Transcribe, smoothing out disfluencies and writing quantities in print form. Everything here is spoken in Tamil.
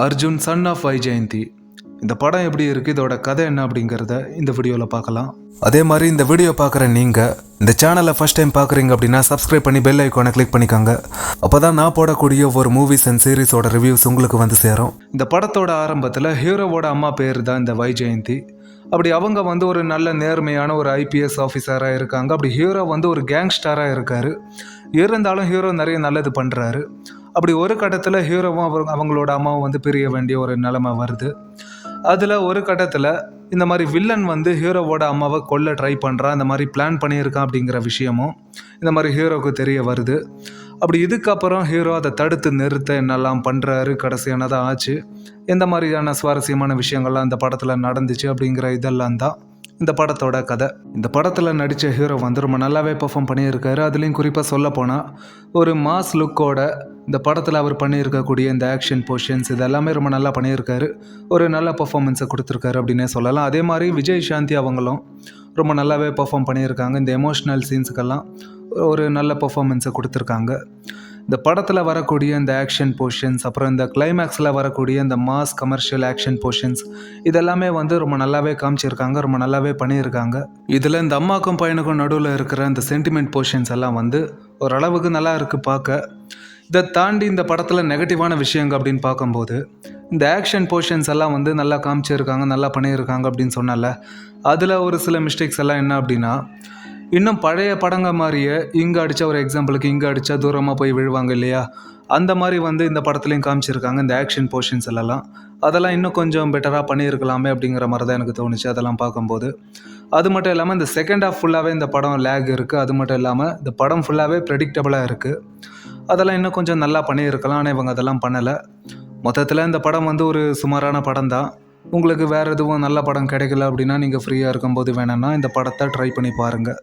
Arjun son of Vyjayanthi. இந்த படம் எப்படி இருக்குது, இதோட கதை என்ன அப்படிங்கிறத இந்த வீடியோவில் பார்க்கலாம். அதே மாதிரி இந்த வீடியோ பார்க்குற நீங்கள் இந்த சேனலை ஃபஸ்ட் டைம் பார்க்குறீங்க அப்படின்னா சப்ஸ்கிரைப் பண்ணி பெல் ஐக்கானை கிளிக் பண்ணிக்கோங்க. அப்போ தான் நான் போடக்கூடிய ஒரு மூவிஸ் அண்ட் சீரிஸோட ரிவ்யூஸ் உங்களுக்கு வந்து சேரும். இந்த படத்தோட ஆரம்பத்தில் ஹீரோவோட அம்மா பேர் தான் இந்த வைஜெயந்தி. அப்படி அவங்க வந்து ஒரு நல்ல நேர்மையான ஒரு ஐபிஎஸ் ஆஃபீஸராக இருக்காங்க. அப்படி ஹீரோ வந்து ஒரு கேங்ஸ்டராக இருக்கார். இருந்தாலும் ஹீரோ நிறைய நல்லது பண்ணுறாரு. அப்படி ஒரு கட்டத்தில் ஹீரோவும் அவங்களோட அம்மாவும் வந்து பிரிய வேண்டிய ஒரு நிலைமை வருது. அதில் ஒரு கட்டத்தில் இந்த மாதிரி வில்லன் வந்து ஹீரோவோட அம்மாவை கொல்ல ட்ரை பண்ணுறான், இந்த மாதிரி பிளான் பண்ணியிருக்கான் அப்படிங்கிற விஷயமும் இந்த மாதிரி ஹீரோவுக்கு தெரிய வருது. அப்படி இதுக்கப்புறம் ஹீரோ அதை தடுத்து நிறுத்த என்னெல்லாம் பண்ணுறாரு, கடைசியானதான் ஆச்சு, எந்த மாதிரியான சுவாரஸ்யமான விஷயங்கள்லாம் இந்த படத்தில் நடந்துச்சு அப்படிங்கிற இதெல்லாம் தான் இந்த படத்தோட கதை. இந்த படத்தில் நடித்த ஹீரோ வந்து ரொம்ப நல்லாவே பெர்ஃபார்ம் பண்ணியிருக்காரு. அதுலேயும் குறிப்பாக சொல்ல போனால் ஒரு மாஸ் லுக்கோட இந்த படத்தில் அவர் பண்ணியிருக்கக்கூடிய இந்த ஆக்ஷன் போர்ஷன்ஸ் இதெல்லாமே ரொம்ப நல்லா பண்ணியிருக்காரு. ஒரு நல்ல பர்ஃபார்மன்ஸை கொடுத்துருக்காரு அப்படின்னே சொல்லலாம். அதே மாதிரி விஜய் சாந்தி அவங்களும் ரொம்ப நல்லாவே பெர்ஃபார்ம் பண்ணியிருக்காங்க. இந்த எமோஷ்னல் சீன்ஸுக்கெல்லாம் ஒரு நல்ல பர்ஃபார்மன்ஸை கொடுத்துருக்காங்க. இந்த படத்தில் வரக்கூடிய இந்த ஆக்ஷன் போர்ஷன்ஸ், அப்புறம் இந்த கிளைமேக்ஸில் வரக்கூடிய இந்த மாஸ் கமர்ஷியல் ஆக்ஷன் போர்ஷன்ஸ் இதெல்லாமே வந்து ரொம்ப நல்லாவே காமிச்சிருக்காங்க, ரொம்ப நல்லாவே பண்ணியிருக்காங்க. இதில் இந்த அம்மாக்கும் பையனுக்கும் நடுவில் இருக்கிற இந்த சென்டிமெண்ட் போர்ஷன்ஸ் எல்லாம் வந்து ஓரளவுக்கு நல்லா இருக்குது பார்க்க. இதை தாண்டி இந்த படத்தில் நெகட்டிவான விஷயங்க அப்படின்னு பார்க்கும்போது இந்த ஆக்ஷன் போர்ஷன்ஸ் எல்லாம் வந்து நல்லா காமிச்சிருக்காங்க, நல்லா பண்ணியிருக்காங்க அப்படின்னு சொன்னால அதில் ஒரு சில மிஸ்டேக்ஸ் எல்லாம் என்ன அப்படின்னா, இன்னும் பழைய படங்க மாதிரியே இங்கே அடித்தா, ஒரு எக்ஸாம்பிளுக்கு இங்கே அடித்தா தூரமாக போய் விழுவாங்க இல்லையா, அந்த மாதிரி வந்து இந்த படத்துலையும் காமிச்சிருக்காங்க இந்த ஆக்ஷன் போர்ஷன்ஸ் எல்லாம். அதெல்லாம் இன்னும் கொஞ்சம் பெட்டராக பண்ணியிருக்கலாமே அப்படிங்கிற மாதிரி தான் எனக்கு தோணுச்சு அதெல்லாம் பார்க்கும்போது. அது மட்டும் இல்லாமல் இந்த செகண்ட் ஹாஃப் ஃபுல்லாகவே இந்த படம் லேக் இருக்குது. அது மட்டும் இல்லாமல் இந்த படம் ஃபுல்லாகவே ப்ரெடிக்டபுளாக இருக்குது. அதெல்லாம் இன்னும் கொஞ்சம் நல்லா பண்ணியிருக்கலாம், ஆனால் இவங்க அதெல்லாம் பண்ணலை. மொத்தத்தில் இந்த படம் வந்து ஒரு சுமாரான படம் தான். உங்களுக்கு வேறு எதுவும் நல்ல படம் கிடைக்கல அப்படின்னா நீங்கள் ஃப்ரீயாக இருக்கும்போது வேணும்னா இந்த படத்தை ட்ரை பண்ணி பாருங்கள்.